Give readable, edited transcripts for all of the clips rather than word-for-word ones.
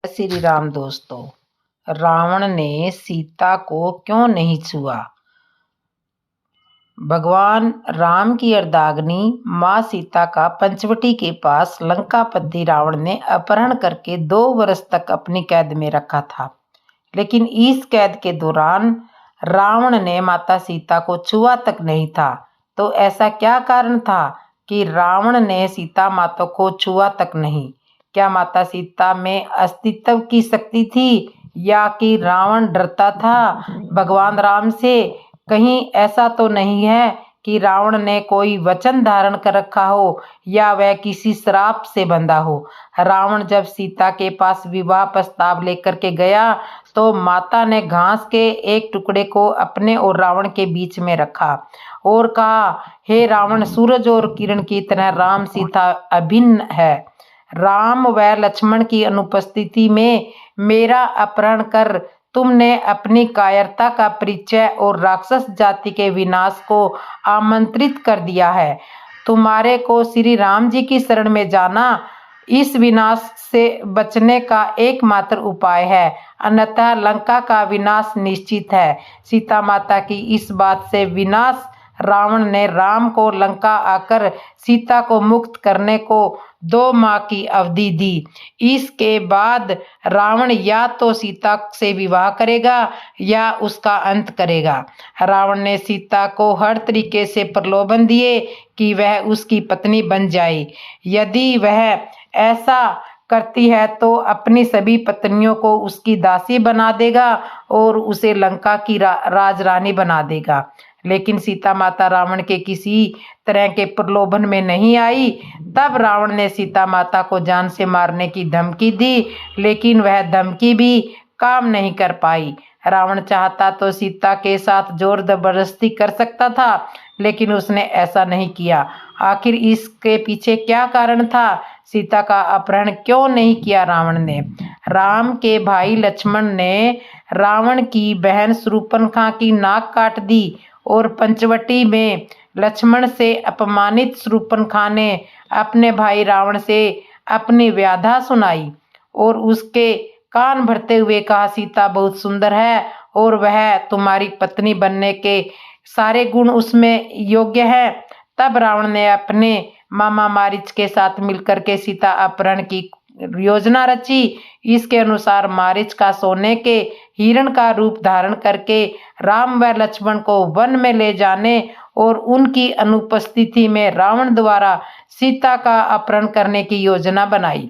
श्री राम दोस्तों, रावण ने सीता को क्यों नहीं छुआ? भगवान राम की अर्धांगिनी माँ सीता का पंचवटी के पास लंकापति रावण ने अपहरण करके 2 वर्ष तक अपनी कैद में रखा था। लेकिन इस कैद के दौरान रावण ने माता सीता को छुआ तक नहीं था। तो ऐसा क्या कारण था कि रावण ने सीता माता को छुआ तक नहीं? क्या माता सीता में अस्तित्व की शक्ति थी या कि रावण डरता था भगवान राम से? कहीं ऐसा तो नहीं है कि रावण ने कोई वचन धारण कर रखा हो या वह किसी श्राप से बंधा हो। रावण जब सीता के पास विवाह प्रस्ताव लेकर के गया तो माता ने घास के एक टुकड़े को अपने और रावण के बीच में रखा और कहा, हे रावण, सूरज और किरण की तरह राम सीता अभिन्न है। राम व लक्ष्मण की अनुपस्थिति में मेरा अपहरण कर तुमने अपनी कायरता का परिचय और राक्षस जाति के विनाश को आमंत्रित कर दिया है। तुम्हारे को श्री राम जी की शरण में जाना इस विनाश से बचने का एकमात्र उपाय है, अन्यथा लंका का विनाश निश्चित है। सीता माता की इस बात से विनाश रावण ने राम को लंका आकर सीता को मुक्त करने को 2 माह की अवधि दी। इसके बाद रावण या तो सीता से विवाह करेगा या उसका अंत करेगा। रावण ने सीता को हर तरीके से प्रलोभन दिए कि वह उसकी पत्नी बन जाए। यदि वह ऐसा करती है तो अपनी सभी पत्नियों को उसकी दासी बना देगा और उसे लंका की राजरानी बना देगा। लेकिन सीता माता रावण के किसी तरह के प्रलोभन में नहीं आई। तब रावण ने सीता माता को जान से मारने की धमकी दी, लेकिन वह धमकी भी काम नहीं कर पाई। रावण चाहता तो सीता के साथ जोर जबरदस्ती कर सकता था, लेकिन उसने ऐसा नहीं किया। आखिर इसके पीछे क्या कारण था? सीता का अपहरण क्यों नहीं किया रावण ने? राम के भाई लक्ष्मण ने रावण की बहन शूर्पणखा की नाक काट दी और पंचवटी में लक्ष्मण से अपमानित शूर्पणखा ने अपने भाई रावण से अपनी व्याधा सुनाई और उसके कान भरते हुए कहा, सीता बहुत सुंदर है और वह तुम्हारी पत्नी बनने के सारे गुण उसमें योग्य है। तब रावण ने अपने मामा मारीच के साथ मिलकर के सीता अपहरण की योजना रची। इसके अनुसार मारीच का सोने के हिरण का रूप धारण करके राम व लक्ष्मण को वन में ले जाने और उनकी अनुपस्थिति में रावण द्वारा सीता का अपहरण करने की योजना बनाई।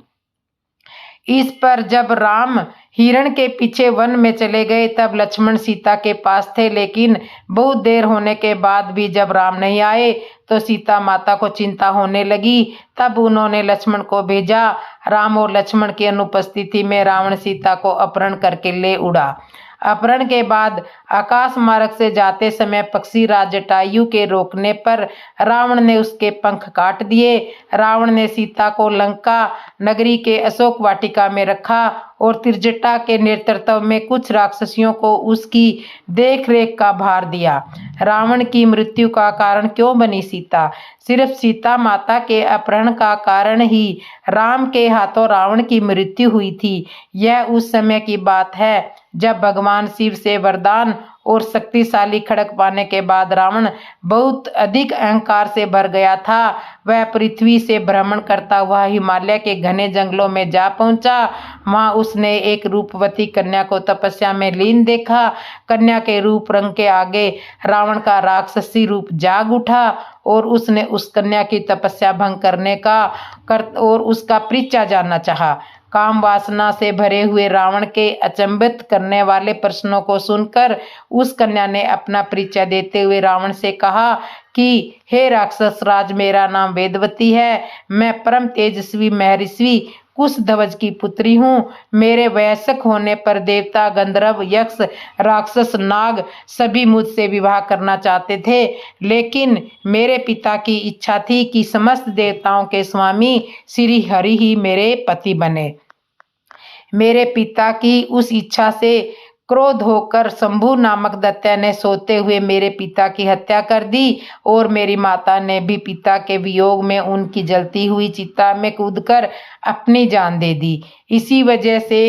इस पर जब राम हिरण के पीछे वन में चले गए तब लक्ष्मण सीता के पास थे, लेकिन बहुत देर होने के बाद भी जब राम नहीं आए तो सीता माता को चिंता होने लगी। तब उन्होंने लक्ष्मण को भेजा। राम और लक्ष्मण की अनुपस्थिति में रावण सीता को अपहरण करके ले उड़ा। अपहरण के बाद आकाश मार्ग से जाते समय पक्षी राज जटायु के रोकने पर रावण ने उसके पंख काट दिए। रावण ने सीता को लंका नगरी के अशोक वाटिका में रखा और त्रिजटा के नेतृत्व में कुछ राक्षसियों को उसकी देखरेख का भार दिया। रावण की मृत्यु का कारण क्यों बनी सीता? सिर्फ सीता माता के अपहरण का कारण ही राम के हाथों रावण की मृत्यु हुई थी। यह उस समय की बात है जब भगवान शिव से वरदान और शक्तिशाली खड्ग पाने के बाद रावण बहुत अधिक अहंकार से भर गया था। वह पृथ्वी से भ्रमण करता हुआ हिमालय के घने जंगलों में जा पहुंचा। वहां उसने एक रूपवती कन्या को तपस्या में लीन देखा। कन्या के रूप रंग के आगे रावण का राक्षसी रूप जाग उठा और उसने उस कन्या की तपस्या भंग करने का और उसका परिचय जानना चाहा। काम वासना से भरे हुए रावण के अचंभित करने वाले प्रश्नों को सुनकर उस कन्या ने अपना परिचय देते हुए रावण से कहा कि हे राक्षस राज, मेरा नाम वेदवती है। मैं परम तेजस्वी महर्षि कुशध्वज की पुत्री हूँ। मेरे वयस्क होने पर देवता, गंधर्व, यक्ष, राक्षस, नाग सभी मुझसे विवाह करना चाहते थे, लेकिन मेरे पिता की इच्छा थी कि समस्त देवताओं के स्वामी श्री हरि ही मेरे पति बने। मेरे पिता की उस इच्छा से क्रोध होकर शंभु नामक दैत्य ने सोते हुए मेरे पिता की हत्या कर दी और मेरी माता ने भी पिता के वियोग में उनकी जलती हुई चिता में कूदकर अपनी जान दे दी। इसी वजह से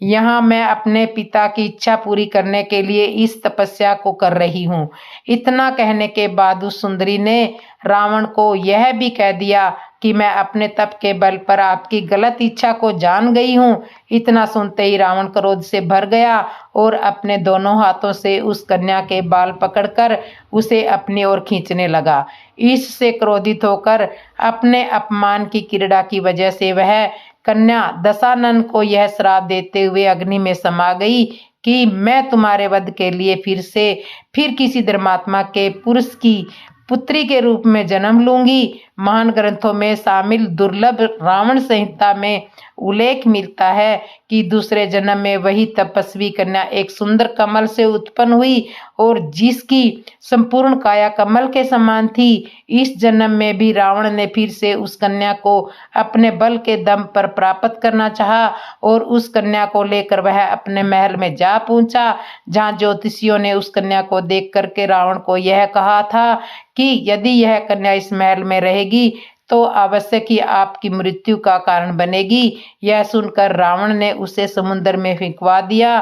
यहाँ मैं अपने पिता की इच्छा पूरी करने के लिए इस तपस्या को कर रही हूँ। इतना कहने के बाद उस सुंदरी ने रावण को यह भी कह दिया कि मैं अपने तप के बल पर आपकी गलत इच्छा को जान गई हूँ। इतना सुनते ही रावण क्रोध से भर गया और अपने दोनों हाथों से उस कन्या के बाल पकड़कर उसे अपनी ओर खींचने लगा। इससे क्रोधित होकर अपने अपमान की क्रीड़ा की वजह से वह कन्या दशानन को यह श्राप देते हुए अग्नि में समा गई कि मैं तुम्हारे वध के लिए फिर किसी धर्मात्मा के पुरुष की पुत्री के रूप में जन्म लूंगी। महान ग्रंथों में शामिल दुर्लभ रावण संहिता में उल्लेख मिलता है कि दूसरे जन्म में वही तपस्वी कन्या एक सुंदर कमल से उत्पन्न हुई और जिसकी संपूर्ण काया कमल के समान थी। इस जन्म में भी रावण ने फिर से उस कन्या को अपने बल के दम पर प्राप्त करना चाहा और उस कन्या को लेकर वह अपने महल में जा पहुंचा, जहां ज्योतिषियों ने उस कन्या को देख करके रावण को यह कहा था कि यदि यह कन्या इस महल में रहेगी तो आवश्यक ही आपकी मृत्यु का कारण बनेगी। यह सुनकर रावण ने उसे समुद्र में फेंकवा दिया।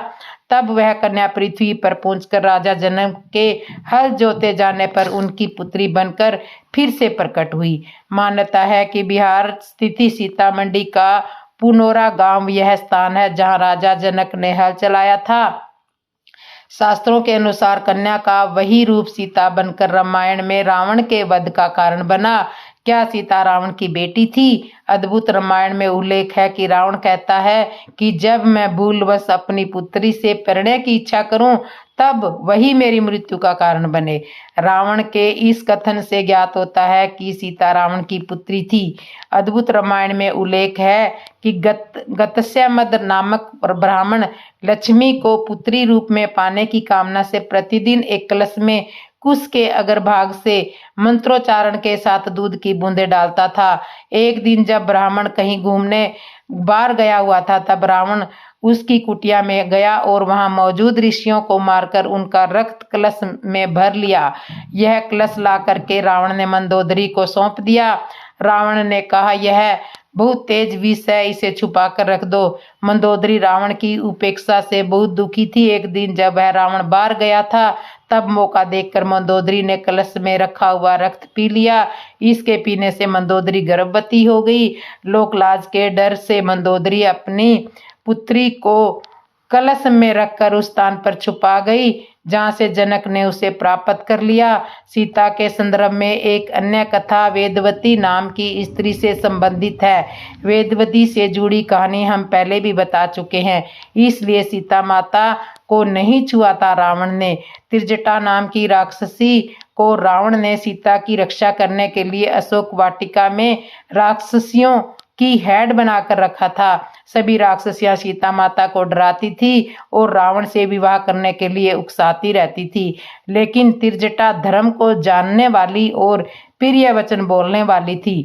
तब वह कन्या पृथ्वी पर पहुंचकर राजा जनक के हल जोते जाने पर उनकी पुत्री बनकर फिर से प्रकट हुई। मान्यता है कि बिहार स्थित सीतामढ़ी का पुनौरा गांव यह स्थान है जहां राजा जनक ने हल चलाया था। शास्त्रों के अनुसार कन्या का वही रूप सीता बनकर रामायण में रावण के वध का कारण बना। क्या सीता रावण की बेटी थी? अद्भुत रामायण में उल्लेख है कि रावण कहता है कि जब मैं भूलवश अपनी पुत्री से परिणय की इच्छा करूं तब वही मेरी मृत्यु का कारण बने। रावण के इस कथन से ज्ञात होता है कि सीता रावण की पुत्री थी। अद्भुत रामायण में उल्लेख है कि गत्स्यमद नामक ब्राह्मण लक्ष्मी को पुत्री रूप में पाने की कामना से प्रतिदिन एक कलश में कुश के अग्रभाग से मंत्रोच्चारण के साथ दूध की बूंदें डालता था। एक दिन जब ब्राह्मण कहीं घूमने बाहर गया हुआ था तब रावण उसकी कुटिया में गया और वहां मौजूद ऋषियों को मारकर उनका रक्त कलश में भर लिया। यह कलश ला करके रावण ने मंदोदरी को सौंप दिया। रावण ने कहा, यह बहुत तेज विष है, इसे छुपा कर रख दो। मंदोदरी रावण की उपेक्षा से बहुत दुखी थी। एक दिन जब वह रावण बाहर गया था तब मौका देखकर मंदोदरी ने कलश में रखा हुआ रक्त पी लिया। इसके पीने से मंदोदरी गर्भवती हो गई। लोक लाज के डर से मंदोदरी अपनी पुत्री को कलश में रखकर उस स्थान पर छुपा गई जहां से जनक ने उसे प्राप्त कर लिया। सीता के संदर्भ में एक अन्य कथा वेदवती नाम की स्त्री से संबंधित है। वेदवती से जुड़ी कहानी हम पहले भी बता चुके हैं, इसलिए सीता माता को नहीं छुआ था रावण ने। त्रिजटा नाम की राक्षसी को रावण ने सीता की रक्षा करने के लिए अशोक वाटिका में राक्षसियों की हेड बनाकर रखा था। सभी राक्षसियां सीता माता को डराती थी और रावण से विवाह करने के लिए उकसाती रहती थी। लेकिन त्रिजटा धर्म को जानने वाली और प्रिय वचन बोलने वाली थी।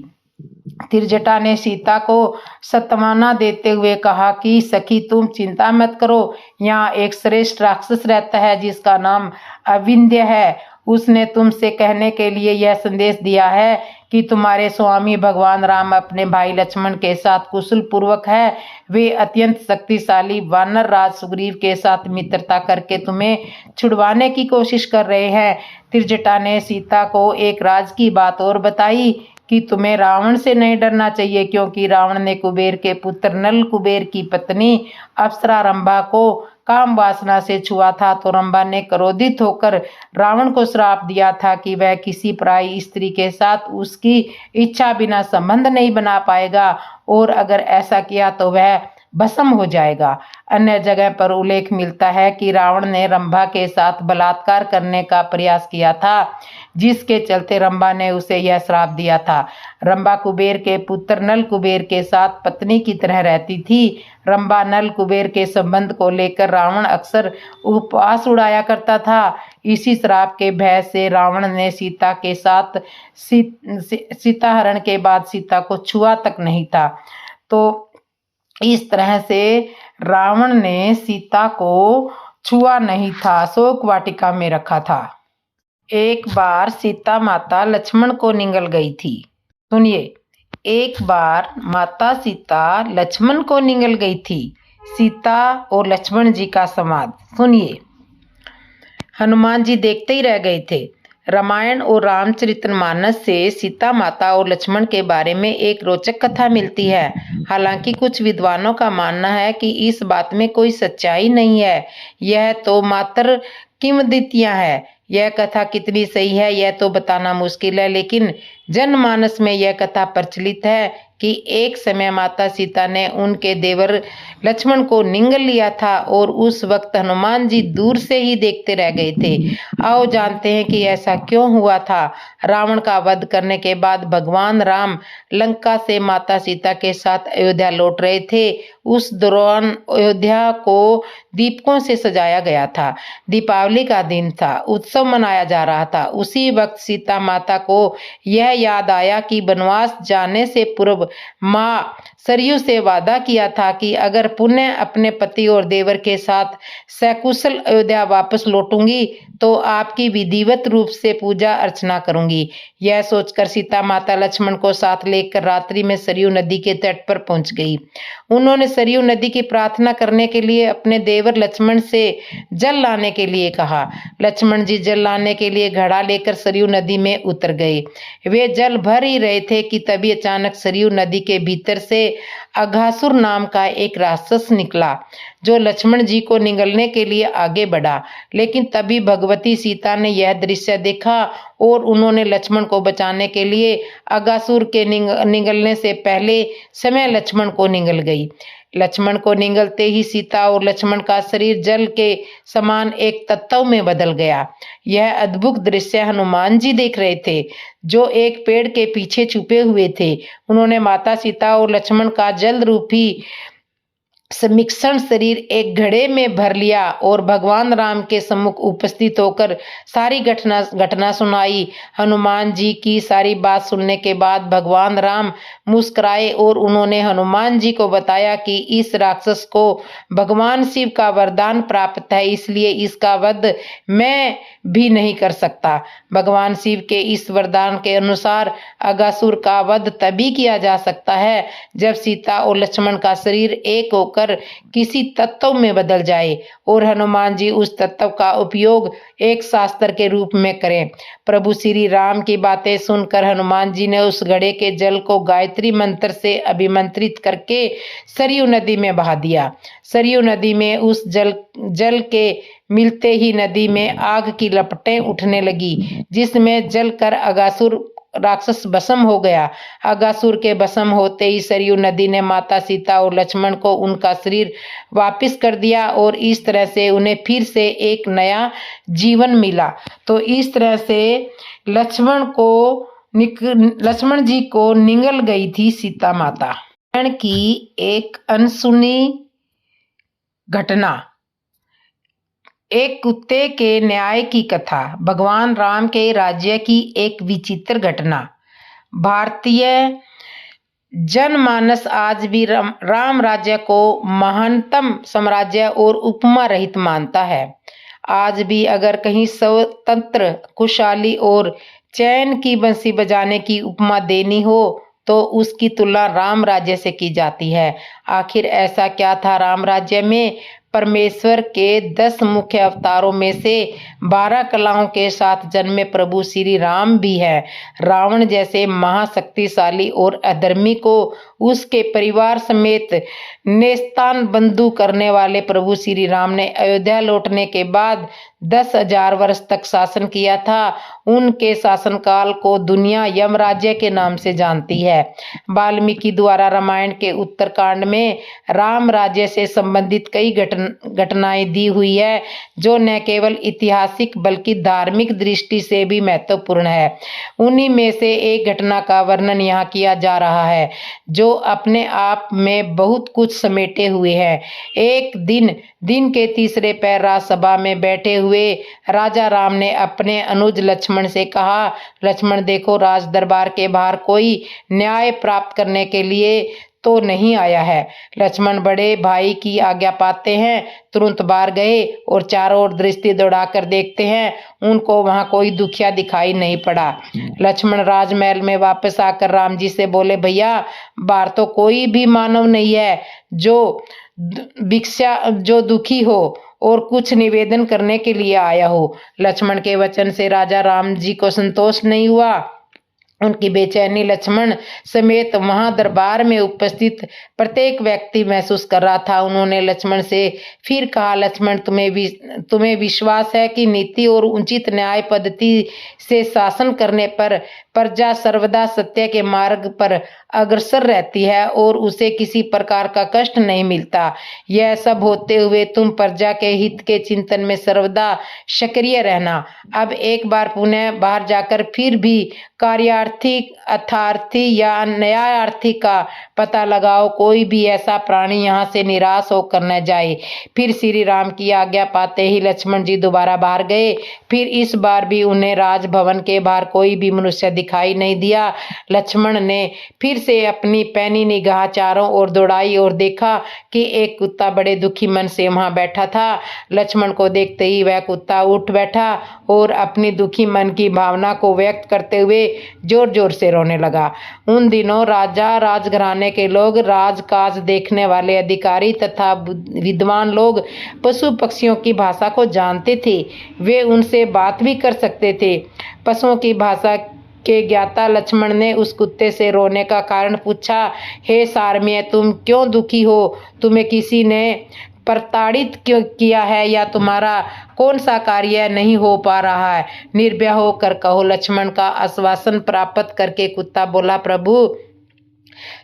त्रिजटा ने सीता को सांत्वना देते हुए कहा कि सखी तुम चिंता मत करो, यहाँ एक श्रेष्ठ राक्षस रहता है जिसका नाम अविंध्य है। उसने तुमसे कहने के लिए यह संदेश दिया है कि तुम्हारे स्वामी भगवान राम अपने भाई लक्ष्मण के साथ कुशल पूर्वक है। वे अत्यंत शक्तिशाली वानर राज सुग्रीव के साथ मित्रता करके तुम्हें छुड़वाने की कोशिश कर रहे हैं। त्रिजटा ने सीता को एक राज की बात और बताई कि तुम्हें रावण से नहीं डरना चाहिए, क्योंकि रावण ने कुबेर के पुत्र नल कुबेर की पत्नी अप्सरा रंभा को काम वासना से छुआ था। तो रंभा ने क्रोधित होकर रावण को श्राप दिया था कि वह किसी पराई स्त्री के साथ उसकी इच्छा बिना संबंध नहीं बना पाएगा और अगर ऐसा किया तो वह भस्म हो जाएगा। अन्य जगह पर उल्लेख मिलता है कि रावण ने रंभा के साथ बलात्कार करने का प्रयास किया था, जिसके चलते रंभा ने उसे यह श्राप दिया था। रंभा कुबेर के पुत्र नल कुबेर के साथ पत्नी की तरह रहती थी। रंभा नल कुबेर के संबंध को लेकर रावण अक्सर उपवास उड़ाया करता था। इसी श्राप के भय से रावण ने सीता के साथ सीता हरण के बाद सीता को छुआ तक नहीं था। तो इस तरह से रावण ने सीता को छुआ नहीं था, शोक वाटिका में रखा था। एक बार सीता माता लक्ष्मण को निगल गई थी। सुनिए, एक बार माता सीता लक्ष्मण को निगल गई थी। सीता और लक्ष्मण जी का संवाद सुनिए। हनुमान जी देखते ही रह गए थे। रामायण और रामचरितमानस से सीता माता और लक्ष्मण के बारे में एक रोचक कथा मिलती है। हालांकि कुछ विद्वानों का मानना है कि इस बात में कोई सच्चाई नहीं है, यह तो मात्र किंवदंतियां हैं। यह कथा कितनी सही है यह तो बताना मुश्किल है, लेकिन जनमानस में यह कथा प्रचलित है कि एक समय माता सीता ने उनके देवर लक्ष्मण को निगल लिया था और उस वक्त हनुमान जी दूर से ही देखते रह गए थे। आओ जानते हैं कि ऐसा क्यों हुआ था। रावण का वध करने के बाद भगवान राम लंका से माता सीता के साथ अयोध्या लौट रहे थे। उस दौरान अयोध्या को दीपकों से सजाया गया था। दीपावली का दिन था, उत्सव मनाया जा रहा था। उसी वक्त सीता माता को यह याद आया कि वनवास जाने से पूर्व माँ सरयू से वादा किया था कि अगर पुनः अपने पति और देवर के साथ सकुशल अयोध्या वापस लौटूंगी तो आपकी विधिवत रूप से पूजा अर्चना करूंगी। यह सोचकर सीता माता लक्ष्मण को साथ लेकर रात्रि में सरयू नदी के तट पर पहुंच गई। उन्होंने सरयू नदी की प्रार्थना करने के लिए अपने देवर लक्ष्मण से जल लाने के लिए कहा। लक्ष्मण जी जल लाने के लिए घड़ा लेकर सरयू नदी में उतर गए। वे जल भर ही रहे थे कि तभी अचानक सरयू नदी के भीतर से अघासुर नाम का एक राक्षस निकला, जो लक्ष्मण जी को निगलने के लिए आगे बढ़ा। लेकिन तभी भगवती सीता ने यह दृश्य देखा और उन्होंने लक्ष्मण को बचाने के लिए अघासुर के निगलने से पहले समय लक्ष्मण को निगल गई। लक्ष्मण को निगलते ही सीता और लक्ष्मण का शरीर जल के समान एक तत्व में बदल गया। यह अद्भुत दृश्य हनुमान जी देख रहे थे, जो एक पेड़ के पीछे छुपे हुए थे। उन्होंने माता सीता और लक्ष्मण का जल रूपी समिक्षण शरीर एक घड़े में भर लिया और भगवान राम के सम्मुख उपस्थित होकर सारी घटना सुनाई। हनुमान जी की सारी बात सुनने के बाद भगवान राम मुस्कुराए और उन्होंने हनुमान जी को बताया कि इस राक्षस को भगवान शिव का वरदान प्राप्त है, इसलिए इसका वध मैं भी नहीं कर सकता। भगवान शिव के इस वरदान के अनुसार अघासुर का वध तभी किया जा सकता है जब सीता और लक्ष्मण का शरीर एक होकर किसी तत्व में बदल जाए और हनुमान जी उस तत्व का उपयोग एक शास्त्र के रूप में करें। प्रभु श्री राम की बातें सुनकर हनुमान जी ने उस घड़े के जल को गायत्री मंत्र से अभिमंत्रित करके सरयू नदी में बहा दिया। सरयू नदी में उस जल के मिलते ही नदी में आग की लपटें उठने लगी, जिसमें जलकर अघासुर राक्षस भस्म हो गया। अघासुर के भस्म होते ही सरयू नदी ने माता सीता और लक्ष्मण को उनका शरीर वापस कर दिया और इस तरह से उन्हें फिर से एक नया जीवन मिला। तो इस तरह से लक्ष्मण जी को निगल गई थी सीता माता की एक अनसुनी घटना। एक कुत्ते के न्याय की कथा। भगवान राम के राज्य की एक विचित्र घटना। भारतीय जनमानस आज भी राम राज्य को महानतम साम्राज्य और उपमा रहित मानता है। आज भी अगर कहीं स्वतंत्र, खुशहाली और चैन की बंसी बजाने की उपमा देनी हो तो उसकी तुलना राम राज्य से की जाती है। आखिर ऐसा क्या था राम राज्य में? परमेश्वर के 10 मुख्य अवतारों में से 12 कलाओं के साथ जन्मे प्रभु श्री राम भी है। रावण जैसे महाशक्तिशाली और अधर्मी को उसके परिवार समेत नेस्तान बंदू करने वाले प्रभु श्री राम ने अयोध्या लौटने के बाद 10,000 वर्ष तक शासन किया था। उनके शासनकाल को दुनिया यमराज्य के नाम से जानती है। वाल्मीकि द्वारा रामायण के उत्तरकांड में राम राज्य से संबंधित कई घटनाएं दी हुई है, जो न केवल ऐतिहासिक बल्कि धार्मिक दृष्टि से भी महत्वपूर्ण है। उन्हीं में से एक घटना का वर्णन यहाँ किया जा रहा है, जो अपने आप में बहुत कुछ समेटे हुए है। एक दिन के तीसरे पहर राजसभा में बैठे हुए राजा राम ने अपने अनुज लक्ष्मण से कहा, लक्ष्मण देखो, राज दरबार के बाहर कोई न्याय प्राप्त करने के लिए तो नहीं आया है। लक्ष्मण बड़े भाई की आज्ञा पाते हैं, तुरंत बाहर गए और चारों ओर दृष्टि दौड़ाकर देखते हैं। उनको वहां कोई दुखिया दिखाई नहीं पड़ा। लक्ष्मण राजमहल में वापस आकर राम जी से बोले, भैया बाहर तो कोई भी मानव नहीं है जो दुखी हो और कुछ निवेदन करने के लिए आया हो। लक्ष्मण के वचन से राजा राम जी को संतोष नहीं हुआ। उनकी बेचैनी लक्ष्मण समेत वहां दरबार में उपस्थित प्रत्येक व्यक्ति महसूस कर रहा था। उन्होंने लक्ष्मण से फिर कहा, लक्ष्मण तुम्हें विश्वास है कि नीति और उचित न्याय पद्धति से शासन करने पर प्रजा सर्वदा सत्य के मार्ग पर अग्रसर रहती है और उसे किसी प्रकार का कष्ट नहीं मिलता। यह सब होते हुए तुम प्रजा के हित के चिंतन में सर्वदा सक्रिय रहना। अब एक बार पुनः बाहर जाकर फिर भी कार्यार्थी, अर्थार्थी या न्यायार्थी का पता लगाओ। कोई भी ऐसा प्राणी यहाँ से निराश होकर न जाए। फिर श्री राम की आज्ञा पाते ही लक्ष्मण जी दोबारा बाहर गए। फिर इस बार भी उन्हें राजभवन के बाहर कोई भी मनुष्य दिखाई नहीं दिया। लक्ष्मण ने फिर से अपनी पैनी निगाह चारों ओर दौड़ाई और देखा कि एक कुत्ता बड़े दुखी मन से वहां बैठा था। लक्ष्मण को देखते ही वह कुत्ता उठ बैठा और अपनी दुखी मन की भावना को व्यक्त करते हुए जोर जोर से रोने लगा। उन दिनों राजा, राजघराने के लोग, राजकाज देखने वाले अधिकारी तथा विद्वान लोग पशु पक्षियों की भाषा को जानते थे। वे उनसे बात भी कर सकते थे। पशुओं की भाषा के ज्ञाता लक्ष्मण ने उस कुत्ते से रोने का कारण पूछा। हे सारमेय, तुम क्यों दुखी हो? तुम्हें किसी ने प्रताड़ित क्यों किया है या तुम्हारा कौन सा कार्य नहीं हो पा रहा है? निर्भय होकर कहो। लक्ष्मण का आश्वासन प्राप्त करके कुत्ता बोला, प्रभु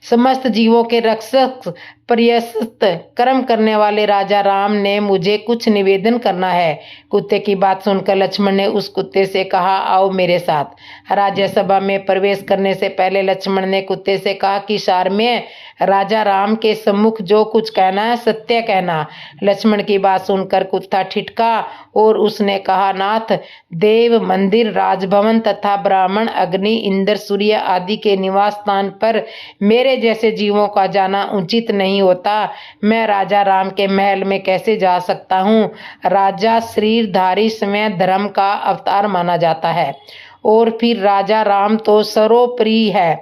समस्त जीवों के रक्षक प्रयस्त कर्म करने वाले राजा राम ने मुझे कुछ निवेदन करना है। कुत्ते की बात सुनकर लक्ष्मण ने उस कुत्ते से कहा, आओ मेरे साथ। राज्यसभा में प्रवेश करने से पहले लक्ष्मण ने कुत्ते से कहा कि सारमेय, राजा राम के सम्मुख जो कुछ कहना है सत्य कहना। लक्ष्मण की बात सुनकर कुत्ता ठिठका और उसने कहा, नाथ, देव मंदिर, राजभवन तथा ब्राह्मण, अग्नि, इंद्र, सूर्य आदि के निवास स्थान पर मेरे जैसे जीवों का जाना उचित नहीं होता। मैं राजा राम के महल में कैसे जा सकता हूँ? राजा शरीरधारी समय धर्म का अवतार माना जाता है और फिर राजा राम तो सर्वोपरि है,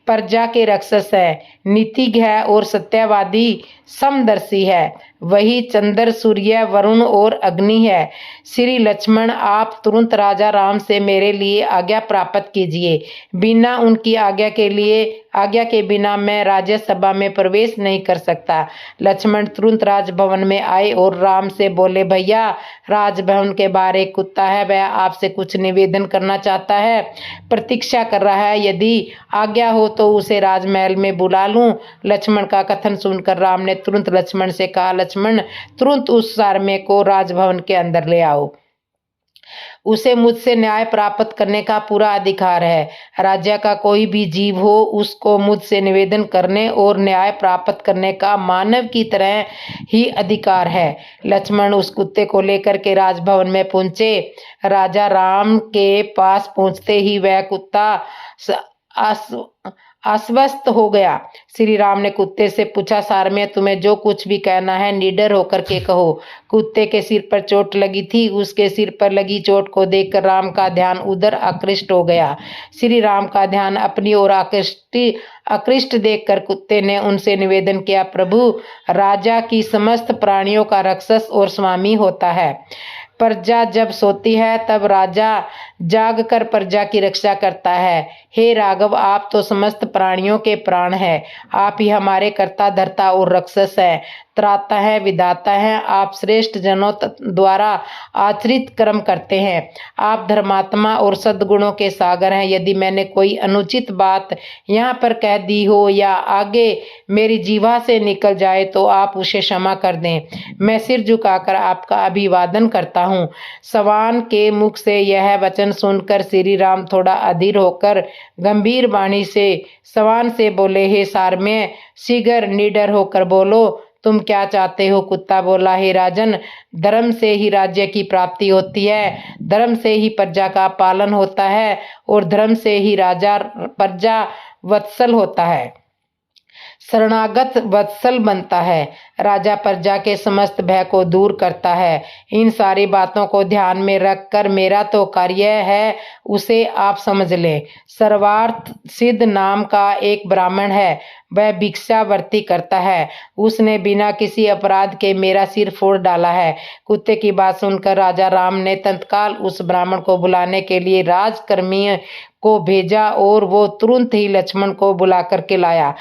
प्रजा के रक्षस है, नीतिज्ञ है और सत्यवादी, समदर्शी है। वही चंद्र, सूर्य, वरुण और अग्नि है। श्री लक्ष्मण, आप तुरंत राजा राम से मेरे लिए आज्ञा प्राप्त कीजिए। बिना उनकी आज्ञा के बिना मैं राज्यसभा में प्रवेश नहीं कर सकता। लक्ष्मण तुरंत राजभवन में आए और राम से बोले, भैया राजभवन के बाहर एक कुत्ता है, वह आपसे कुछ निवेदन करना चाहता है, प्रतीक्षा कर रहा है। यदि आज्ञा हो तो उसे राजमहल में बुला लूं। लक्ष्मण का कथन सुनकर राम ने तुरंत लक्ष्मण से कहा, लक्ष्मण तुरंत उस सारमेय को राजभवन के अंदर ले आओ। उसे मुझसे न्याय प्राप्त करने का पूरा अधिकार है। राज्य का कोई भी जीव हो, उसको मुझसे निवेदन करने और न्याय प्राप्त करने का मानव की तरह ही अधिकार है। लक्ष्मण उस कुत्ते को लेकर के राजभवन में पहुंचे। राजा राम के पास पहुंचते ही वह कुत्ता आश्वस्त हो गया। श्री राम ने कुत्ते से पूछा, सारमेय, तुम्हें जो कुछ भी कहना है निडर होकर के कहो। कुत्ते के सिर पर चोट लगी थी। उसके सिर पर लगी चोट को देखकर राम का ध्यान उधर आकृष्ट हो गया। श्री राम का ध्यान अपनी ओर आकृष्ट देखकर कुत्ते ने उनसे निवेदन किया, प्रभु, राजा की समस्त प्राणियों का रक्षस और स्वामी होता है। प्रजा जब सोती है तब राजा जाग कर प्रजा की रक्षा करता है। हे राघव, आप तो समस्त प्राणियों के प्राण हैं। आप ही हमारे कर्ता, धर्ता और रक्षस हैं, त्राता है, विधाता है। आप श्रेष्ठ जनों द्वारा आचरित कर्म करते हैं। आप धर्मात्मा और सद्गुणों के सागर हैं। यदि मैंने कोई अनुचित बात यहाँ पर कह दी हो या आगे मेरी जीवा से निकल जाए तो आप उसे क्षमा कर दें। मैं सिर झुकाकर आपका अभिवादन करता हूँ। सवान के मुख से यह वचन सुनकर श्री राम थोड़ा अधीर होकर गंभीर वाणी से सवान से बोले, हे सारमेय, शीघ्र निडर होकर बोलो, तुम क्या चाहते हो? कुत्ता बोला, हे राजन, धर्म से ही राज्य की प्राप्ति होती है, धर्म से ही प्रजा का पालन होता है और धर्म से ही राजा प्रजा वत्सल होता है। शरणागत वत्सल बनता है। राजा प्रजा के समस्त भय को दूर करता है। इन सारी बातों को ध्यान में रखकर मेरा तो कार्य है उसे आप समझ लें। सर्वार्थ सिद्ध नाम का एक ब्राह्मण है, वह भिक्षावृत्ति करता है। उसने बिना किसी अपराध के मेरा सिर फोड़ डाला है। कुत्ते की बात सुनकर राजा राम ने तत्काल उस ब्राह्मण को बुलाने के लिए राजकर्मी को भेजा और वो तुरंत ही लक्ष्मण को बुला करके लाया।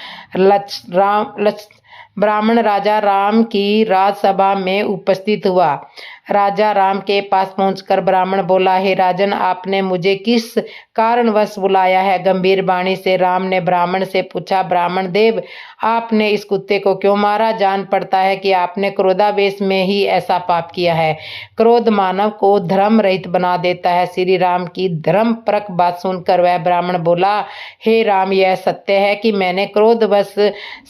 ब्राह्मण राजा राम की राजसभा में उपस्थित हुआ। राजा राम के पास पहुंचकर ब्राह्मण बोला, हे राजन, आपने मुझे किस कारणवश बुलाया है? गंभीर वाणी से राम ने ब्राह्मण से पूछा, ब्राह्मण देव, आपने इस कुत्ते को क्यों मारा? जान पड़ता है कि आपने क्रोधावेश में ही ऐसा पाप किया है। क्रोध मानव को धर्म रहित बना देता है। श्री राम की धर्म परक बात सुनकर वह ब्राह्मण बोला, हे राम, यह सत्य है कि मैंने क्रोधवश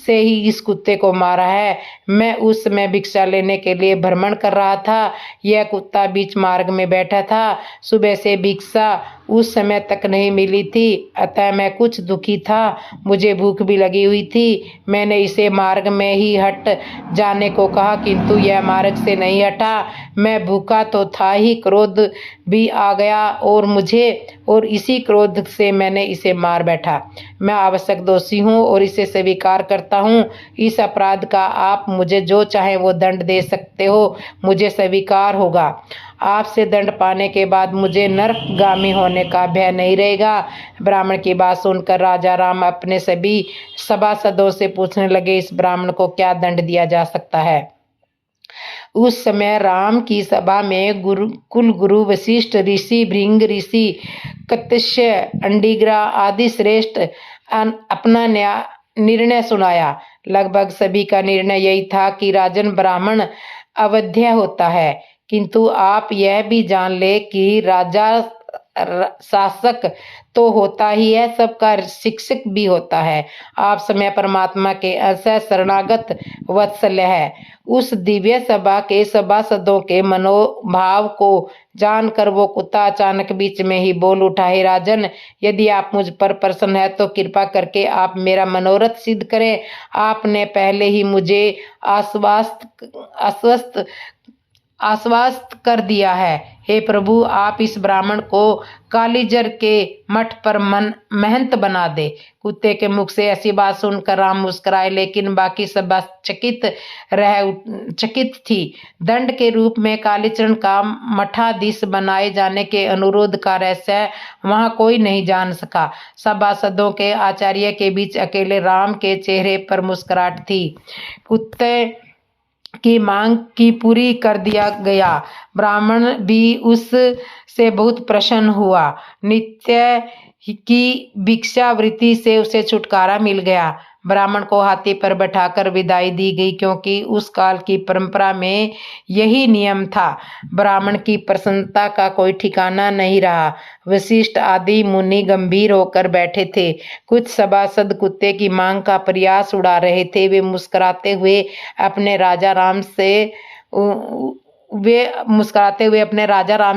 से ही इस कुत्ते को मारा है। मैं उस समय भिक्षा लेने के लिए भ्रमण कर रहा था। यह कुत्ता बीच मार्ग में बैठा था। सुबह से भिक्षा उस समय तक नहीं मिली थी, अतः मैं कुछ दुखी था। मुझे भूख भी लगी हुई थी। मैंने इसे मार्ग में ही हट जाने को कहा, किंतु यह मार्ग से नहीं हटा। मैं भूखा तो था ही, क्रोध भी आ गया और मुझे, और इसी क्रोध से मैंने इसे मार बैठा। मैं आवश्यक दोषी हूँ और इसे स्वीकार करता हूँ। इस अपराध का आप मुझे जो चाहे वो दंड दे सकते हो, मुझे स्वीकार होगा। आपसे दंड पाने के बाद मुझे नरकगामी होने का भय नहीं रहेगा। ब्राह्मण की बात सुनकर राजा राम अपने सभी सभासदों से पूछने लगे, इस ब्राह्मण को क्या दंड दिया जा सकता है? उस समय राम की सभा में कुल गुरु वशिष्ठ ऋषि, भृंग ऋषि, कत्स्य, अंडिग्रा आदि श्रेष्ठ अपना निर्णय सुनाया। लगभग सभी का निर्णय यही था कि राजन, ब्राह्मण अवध्य होता है, किंतु आप यह भी जान ले कि राजा शासक तो होता ही है, सबका शिक्षक भी होता है। आप समय परमात्मा के अंश शरणागत वत्सल्य है। उस दिव्य सभा के सभासदों के मनोभाव को जानकर वो कुत्ता अचानक बीच में ही बोल उठा, हे राजन, यदि आप मुझ पर प्रसन्न है तो कृपा करके आप मेरा मनोरथ सिद्ध करें। आपने पहले ही मुझे आश्वस्त कर दिया है। हे प्रभु, आप इस ब्राह्मण को कालीजर के मठ पर महंत बना दे। कुत्ते के मुख से ऐसी बात सुनकर राम मुस्कुराए, लेकिन बाकी सब चकित थी। दंड के रूप में कालीचरण का मठाधीश बनाए जाने के अनुरोध का रहस्य वहां कोई नहीं जान सका। सभासदों के आचार्य के बीच अकेले राम के चेहरे पर मुस्कुराहट थी। कुत्ते की मांग की पूरी कर दिया गया। ब्राह्मण भी उस से बहुत प्रसन्न हुआ। नित्य की भिक्षावृत्ति से उसे छुटकारा मिल गया। ब्राह्मण को हाथी पर बैठाकर विदाई दी गई, क्योंकि उस काल की परंपरा में यही नियम था। ब्राह्मण की प्रसन्नता का कोई ठिकाना नहीं रहा। वशिष्ठ आदि मुनि गंभीर होकर बैठे थे। कुछ सभासद कुत्ते की मांग का प्रयास उड़ा रहे थे। वे मुस्कुराते हुए अपने राजा राम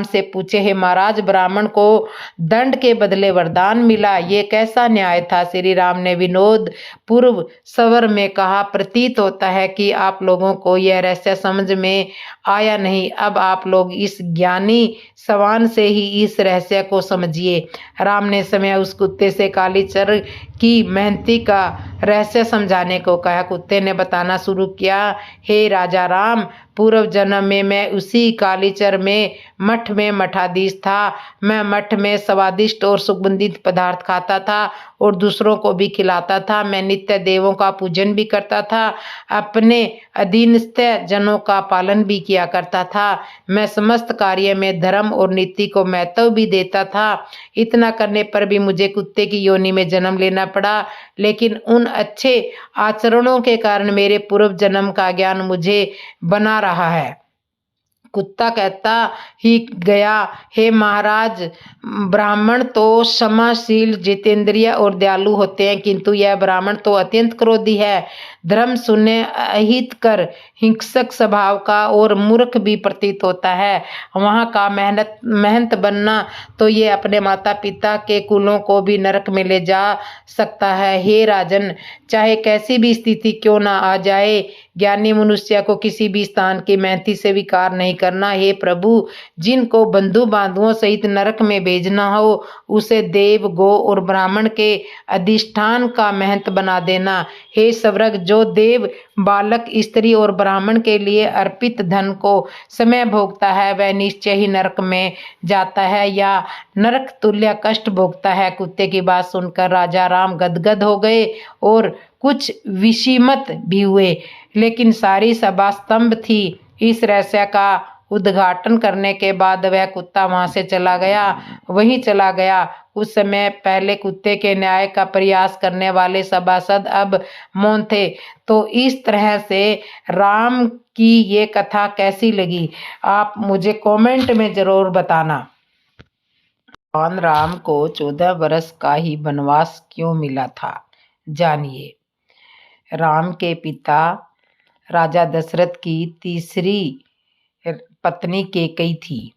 से पूछे, हे महाराज, ब्राह्मण को दंड के बदले वरदान मिला, ये कैसा न्याय था? श्री राम ने विनोद पूर्व स्वर में कहा, प्रतीत होता है कि आप लोगों को यह रहस्य समझ में आया नहीं। अब आप लोग इस ज्ञानी सवान से ही इस रहस्य को समझिए। राम ने समय उस कुत्ते से कालीचर की मेहनती का रहस्य समझाने को कहा। कुत्ते ने बताना शुरू किया, हे राजा राम, पूर्व जन्म में मैं उसी कालीचर में मठ में मठाधीश था। मैं मठ में स्वादिष्ट और सुगंधित पदार्थ खाता था और दूसरों को भी खिलाता था। मैं नित्य देवों का पूजन भी करता था, अपने अधीनस्थ जनों का पालन भी किया करता था। मैं समस्त कार्य में धर्म और नीति को महत्व भी देता था। इतना करने पर भी मुझे कुत्ते की योनि में जन्म लेना पड़ा, लेकिन उन अच्छे आचरणों के कारण मेरे पूर्व जन्म का ज्ञान मुझे बना रहा है। कुत्ता कहता ही गया, हे महाराज, ब्राह्मण तो क्षमाशील, जितेंद्रिय और दयालु होते हैं, किंतु यह ब्राह्मण तो अत्यंत क्रोधी है। धर्म शून्य, अहितकर, हिंसक स्वभाव का और मूर्ख भी प्रतीत होता है। वहाँ का महंत बनना तो ये अपने माता पिता के कुलों को भी नरक में ले जा सकता है। हे राजन, चाहे कैसी भी स्थिति क्यों ना आ जाए, ज्ञानी मनुष्य को किसी भी स्थान की मेहनती से विकार नहीं करना। हे प्रभु, जिनको बंधु बांधुओं सहित नरक में भेजना हो, उसे देव, गो और ब्राह्मण के अधिष्ठान का महंत बना देना। हे स्वर्ग, जो देव, बालक, स्त्री और ब्राह्मण के लिए अर्पित धन को समय भोगता है, वह निश्चय ही नरक में जाता है या नरक तुल्य कष्ट भोगता है। कुत्ते की बात सुनकर राजा राम गदगद हो गए और कुछ विषिमत भी हुए, लेकिन सारी सभा स्तंभ थी। इस रहस्य का उद्घाटन करने के बाद वह कुत्ता वहां से वहीं चला गया। कुछ समय पहले कुत्ते के न्याय का प्रयास करने वाले सभासद अब मौन थे। तो इस तरह से राम की ये कथा कैसी लगी, आप मुझे कमेंट में जरूर बताना। भगवान राम को 14 वर्ष का ही वनवास क्यों मिला था, जानिए। राम के पिता राजा दशरथ की तीसरी पत्नी कैकेयी थी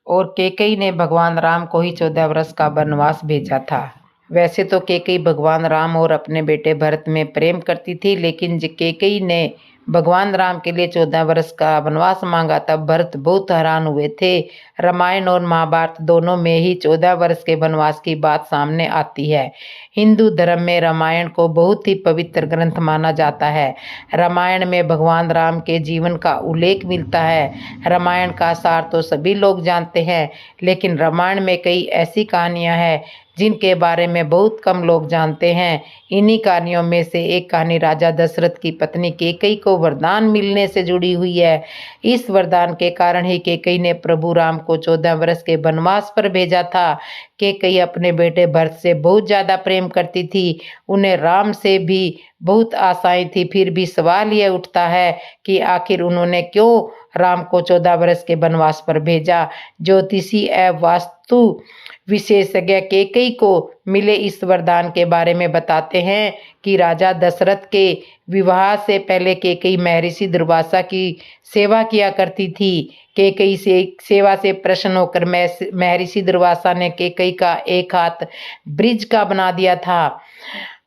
और कैकेयी ने भगवान राम को ही 14 वर्ष का वनवास भेजा था। वैसे तो कैकेयी भगवान राम और अपने बेटे भरत में प्रेम करती थी, लेकिन कैकेयी ने भगवान राम के लिए 14 वर्ष का वनवास मांगा तब भरत बहुत हैरान हुए थे। रामायण और महाभारत दोनों में ही 14 वर्ष के वनवास की बात सामने आती है। हिंदू धर्म में रामायण को बहुत ही पवित्र ग्रंथ माना जाता है। रामायण में भगवान राम के जीवन का उल्लेख मिलता है। रामायण का सार तो सभी लोग जानते हैं, लेकिन रामायण में कई ऐसी कहानियां हैं जिनके बारे में बहुत कम लोग जानते हैं। इन्हीं कहानियों में से एक कहानी राजा दशरथ की पत्नी कैकेयी को वरदान मिलने से जुड़ी हुई है। इस वरदान के कारण ही कैकेयी ने प्रभु राम को 14 वर्ष के वनवास पर भेजा था। कैकेयी अपने बेटे भरत से बहुत ज़्यादा प्रेम करती थी। उन्हें राम से भी बहुत आशाएं थी। फिर भी सवाल यह उठता है कि आखिर उन्होंने क्यों राम को 14 वर्ष के वनवास पर भेजा। ज्योतिषी एवं वास्तु विशेषज्ञ कैकेयी को मिले इस वरदान के बारे में बताते हैं कि राजा दशरथ के विवाह से पहले कैकेयी महर्षि दुर्वासा की सेवा किया करती थी। कैकेयी से सेवा से प्रसन्न होकर महर्षि दुर्वासा ने कैकेयी का एक हाथ ब्रिज का बना दिया था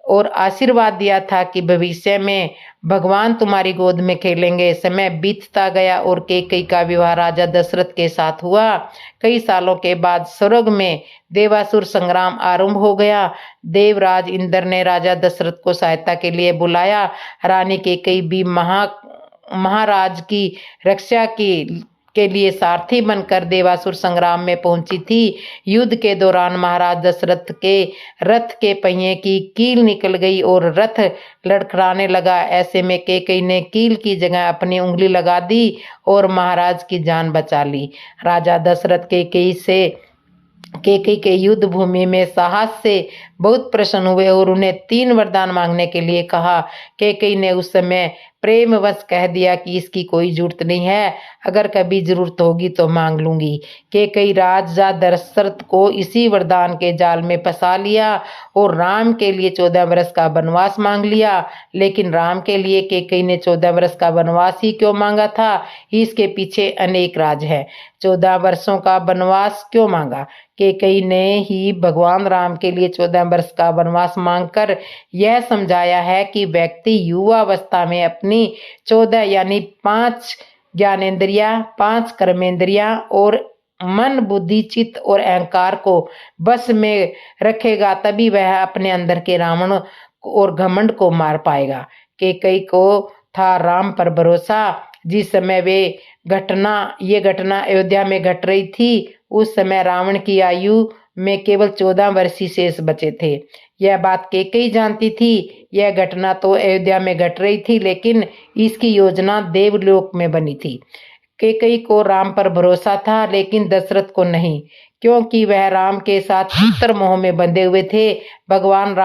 और आशीर्वाद दिया था कि भविष्य में भगवान तुम्हारी गोद में खेलेंगे। समय बीतता गया और कैकेयी का विवाह राजा दशरथ के साथ हुआ। कई सालों के बाद स्वर्ग में देवासुर संग्राम आरंभ हो गया। देवराज इंद्र ने राजा दशरथ को सहायता के लिए बुलाया। रानी कैकेयी भी महाराज की रक्षा के लिए सारथी बनकर देवासुर संग्राम में पहुंची थी। युद्ध के दौरान महाराज दशरथ के रथ के पहिए की कील निकल गई और रथ लड़खड़ाने लगा। ऐसे में कैकेयी ने कील की जगह अपनी उंगली लगा दी और महाराज की जान बचा ली। राजा दशरथ कैकेयी के युद्ध भूमि में साहस से बहुत प्रसन्न हुए और उन्हें 3 वरदान मांगने के लिए कहा। कैकेयी ने उस समय प्रेमवश कह दिया कि इसकी कोई जरूरत नहीं है, अगर कभी जरूरत होगी तो मांग लूंगी। कैकेयी राजा दशरथ को इसी वरदान के जाल में फंसा लिया और राम के लिए 14 वर्ष का वनवास मांग लिया। लेकिन राम के लिए कैकेयी ने 14 वर्ष का वनवास ही क्यों मांगा था, इसके पीछे अनेक राज है। 14 वर्षों का वनवास क्यों मांगा? कैकेयी ने ही भगवान राम के लिए 14 वर्ष का वनवास मांगकर यह समझाया है कि व्यक्ति युवावस्था में अपनी 14 यानी 5 ज्ञानेंद्रियां, 5 कर्मेंद्रियां और मन, बुद्धि, चित्त और अहंकार को बस में रखेगा, तभी वह अपने अंदर के रावण और घमंड को मार पाएगा। कैकेयी को था राम पर भरोसा। जिस समय ये घटना अयोध्या में घट रही थी, उस समय रावण की आयु में केवल 14 वर्ष ही शेष बचे थे। यह बात कैकेयी जानती थी। यह घटना तो अयोध्या में घट रही थी, लेकिन इसकी योजना देवलोक में बनी थी। कैकेयी को राम पर भरोसा था, लेकिन दशरथ को नहीं, क्योंकि वह राम के साथ पुत्र मोह में बंधे हुए थे। भगवान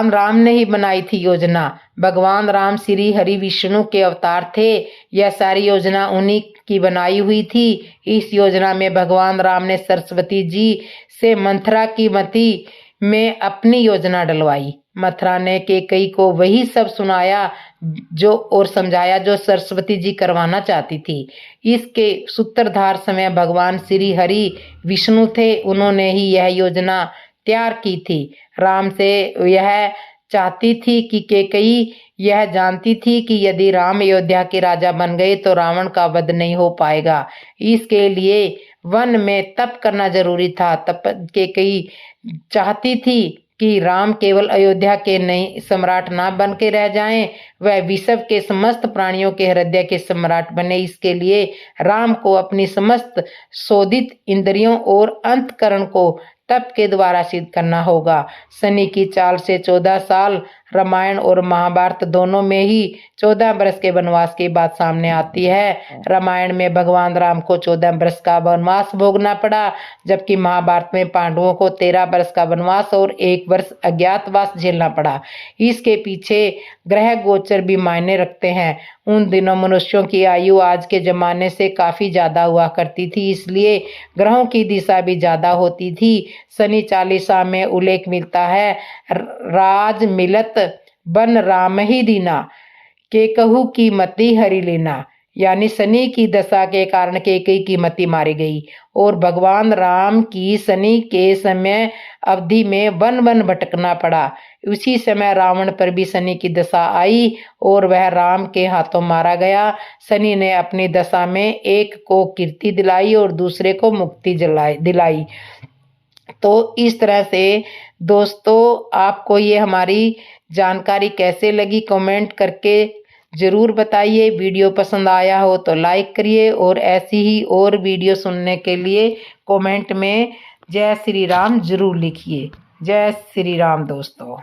राम ने ही बनाई थी योजना। भगवान राम श्री हरि विष्णु के अवतार थे। यह सारी योजना उन्हीं की बनाई हुई थी। इस योजना में भगवान राम ने सरस्वती जी से मंथरा की मति में अपनी योजना डलवाई। मथुरा ने कैकेयी को वही सब सुनाया जो और समझाया जो सरस्वती जी करवाना चाहती थी। इसके सूत्रधार समय भगवान श्री हरि विष्णु थे। उन्होंने ही यह योजना तैयार की थी। राम से यह चाहती थी कि कैकेयी यह जानती थी कि यदि राम अयोध्या के राजा बन गए तो रावण का वध नहीं हो पाएगा। इसके लिए वन में तप करना जरूरी था। तप कैकेयी चाहती थी कि राम केवल अयोध्या के नए सम्राट ना बन के रह जाएं, वह विश्व के समस्त प्राणियों के हृदय के सम्राट बने। इसके लिए राम को अपनी समस्त शोधित इंद्रियों और अंतःकरण को तप के द्वारा सिद्ध करना होगा। शनि की चाल से 14 साल रामायण और महाभारत दोनों में ही 14 वर्ष के वनवास की बात सामने आती है। रामायण में भगवान राम को 14 वर्ष का वनवास भोगना पड़ा, जबकि महाभारत में पांडवों को 13 वर्ष का वनवास और 1 वर्ष अज्ञातवास झेलना पड़ा। इसके पीछे ग्रह गोचर भी मायने रखते हैं। उन दिनों मनुष्यों की आयु आज के जमाने से काफी ज्यादा हुआ करती थी, इसलिए ग्रहों की दिशा भी ज्यादा होती थी। शनि चालीसा में उल्लेख मिलता है, राज मिलत बन राम ही दीना, केकहू की मति हरि लेना। यानी शनि की दशा के कारण कैकेयी की मति मारी गई और भगवान राम की शनि के समय अवधि में वन वन भटकना पड़ा। उसी समय रावण पर भी शनि की दशा आई और वह राम के हाथों मारा गया। शनि ने अपनी दशा में एक को कीर्ति दिलाई और दूसरे को मुक्ति दिलाई। तो इस तरह से दोस्तों आपको ये हमारी जानकारी कैसे लगी कमेंट करके ज़रूर बताइए। वीडियो पसंद आया हो तो लाइक करिए और ऐसी ही और वीडियो सुनने के लिए कमेंट में जय श्री राम ज़रूर लिखिए। जय श्री राम दोस्तों।